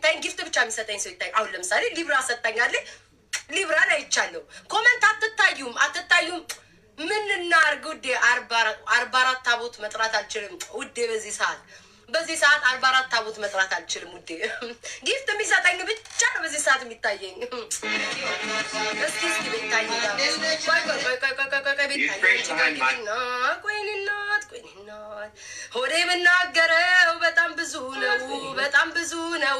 የሚታይ ጊፍት ብቻ የሚሰጠኝ ሰው ይታይ። አሁን ለምሳሌ ሊብራ ሰጠኛለች፣ ሊብራ ላይ ይቻለሁ። ኮመንት አትታዩም። ምን እናርግ ውዴ? 44 ታቦት መጥራት አልችልም ውዴ። በዚህ ሰዓት 44 ታቦት መጥራት አልችልም ውዴ። ጊፍት የሚሰጠኝ ብቻ ነው በዚህ ሰዓት የሚታየኝ። እስኪ ቤታዬ ሆዴ ብናገረው በጣም ብዙ ነው።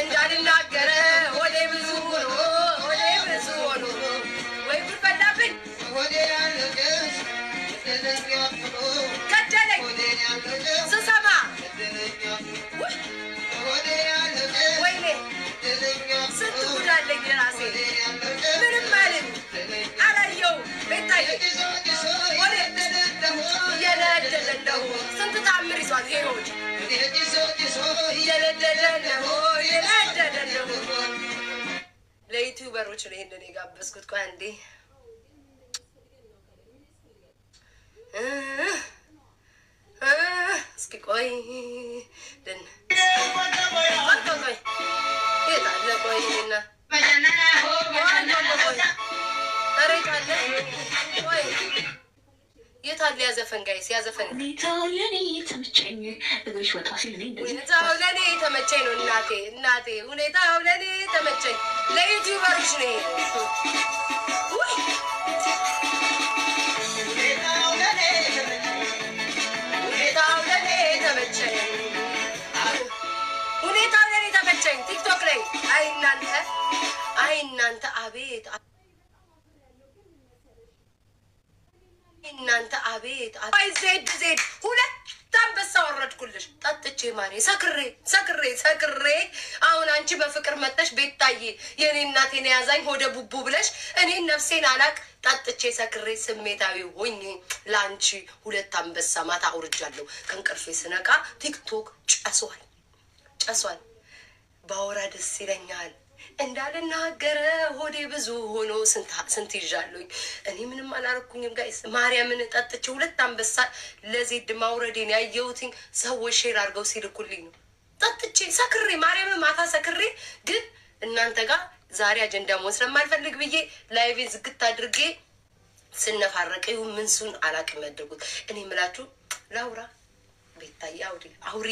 እንዳልናገረ ሆዴ ብዙ ነው። ወይ ጉድ በላብኝ ገደለኝ ስሰማ። ወይኔ ስንት ጉድ አለኝ ራሴ ምንም አላየው። ቤታዬ ወደ እየነደለ ነው። ስንት ታምር ይዟል ይሄ ሆድ እየነደለ ነው። ለዩቲዩበሮች ነው ይሄንን የጋበዝኩት። ቆይ አንዴ እስኪ ቆይ የታለ? ቆይ የታለ? ያዘፈን ጋይስ ያዘፈን። ሁኔታው ለኔ ተመቸኝ ነው እናቴ ሁኔታው ለኔ ተመቸኝ። ለዩቲዩበሮች ነው ሁኔታው ለኔ ተመቸኝ። ቲክቶክ ላይ አይ እናንተ አቤት ዜድ ሁለት አንበሳ ወረድኩልሽ ጠጥቼ ማሬ ሰክሬ። አሁን አንቺ በፍቅር መጥተሽ ቤታዬ የኔ እናቴን ያዛኝ ሆደ ቡቡ ብለሽ እኔን ነፍሴን አላቅ ጠጥቼ ሰክሬ ስሜታዊ ሆኜ ለአንቺ ሁለት አንበሳ ማታ አውርጃለሁ። ከእንቅልፌ ስነቃ ቲክቶክ ጨሷል። ባወራ ደስ ይለኛል እንዳልናገረ ሆዴ ብዙ ሆኖ ስንት ይዣለሁኝ። እኔ ምንም አላረኩኝም ጋይስ። ማርያምን ጠጥቼ ሁለት አንበሳ ለዜድ ማውረዴን ያየሁትኝ ሰዎች ሼር አድርገው ሲልኩልኝ ነው። ጠጥቼ ሰክሬ ማርያምን ማታ ሰክሬ፣ ግን እናንተ ጋር ዛሬ አጀንዳ መሆን ስለማልፈልግ ብዬ ላይቬን ዝግት አድርጌ ስነፋረቀ ይሁን ምንሱን አላቅም ያደርጉት። እኔ ምላችሁ ላውራ ቤታዬ አውሪ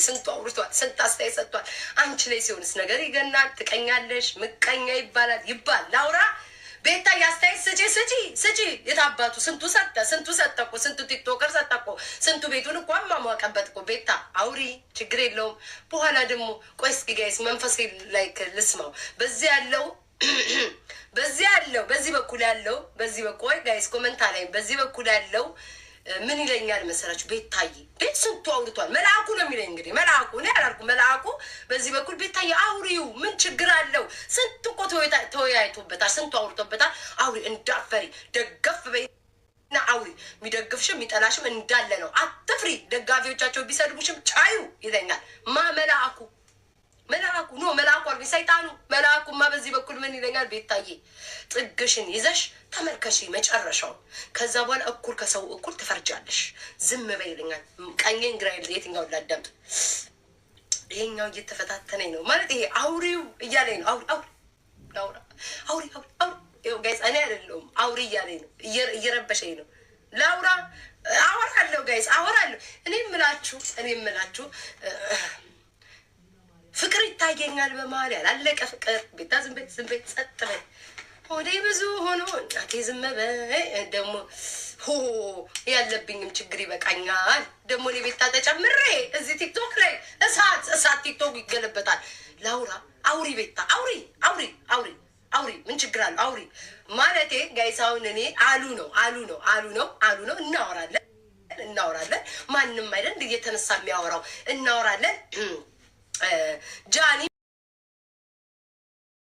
ስንቱ አውርቷል፣ ስንት አስተያየት ሰጥቷል። አንቺ ላይ ሲሆንስ ነገር ይገናል። ትቀኛለሽ፣ ምቀኛ ይባላል ላውራ ቤታዬ አስተያየት ስጪ። የታባቱ ስንቱ ሰጠ እኮ ስንቱ ቲክቶከር ሰጠ እኮ ስንቱ ቤቱን እኮ ማሟቀበት እኮ። ቤታ አውሪ ችግር የለውም። በኋላ ደግሞ ቆይ እስኪ ጋይስ መንፈሴ ላይ ልስማው። በዚህ በኩል ያለው ጋይስ ኮመንታ ላይ በዚህ በኩል ያለው ምን ይለኛል መሰላችሁ? ቤታዬ ቤት ስንቱ አውርቷል። መልአኩ ነው የሚለኝ እንግዲህ መልአኩ እኔ አላልኩም። መልአኩ በዚህ በኩል ቤታዬ አውሪው ምን ችግር አለው? ስንት እኮ ተወያይቶበታል፣ ስንቱ አውርቶበታል። አውሪ እንዳፈሪ ደገፍ በይና አውሪ። የሚደግፍሽም የሚጠላሽም እንዳለ ነው። አትፍሪ። ደጋፊዎቻቸው ቢሰድቡሽም ቻዩ ይለኛል። መልአኩ አልኩኝ ሰይጣኑ። መልአኩማ በዚህ በኩል ምን ይለኛል? ቤታዬ ጥግሽን ይዘሽ ተመልከሽ መጨረሻው። ከዛ በኋላ እኩል ከሰው እኩል ትፈርጃለሽ። ዝም በይ ይለኛል። ቀኝን ግራ የትኛውን ላዳምጥ? ይሄኛው እየተፈታተነኝ ነው ማለት ይሄ አውሪው እያለኝ ነው። አውሪ ጋይስ፣ እኔ አይደለሁም አውሪ እያለኝ ነው፣ እየረበሸኝ ነው። ላውራ አወራለሁ ጋይስ አወራለሁ። እኔ የምላችሁ ፍቅር ይታየኛል በመሀል ያላለቀ ፍቅር። ቤታ ዝም በይ ጸጥ በይ። ሆዴ ብዙ ሆኖ እናቴ ዝም በይ። ደግሞ ያለብኝም ችግር ይበቃኛል። ደግሞ እኔ ቤታ ተጨምሬ እዚህ ቲክቶክ ላይ እሳት ቲክቶክ ይገለበታል። ላውራ አውሪ ቤታ አውሪ ምን ችግር አለ? አውሪ ማለቴ ጋይስ አሁን እኔ አሉ ነው እናወራለን። ማንም አይደል እየተነሳ የሚያወራው እናወራለን። ጃኒ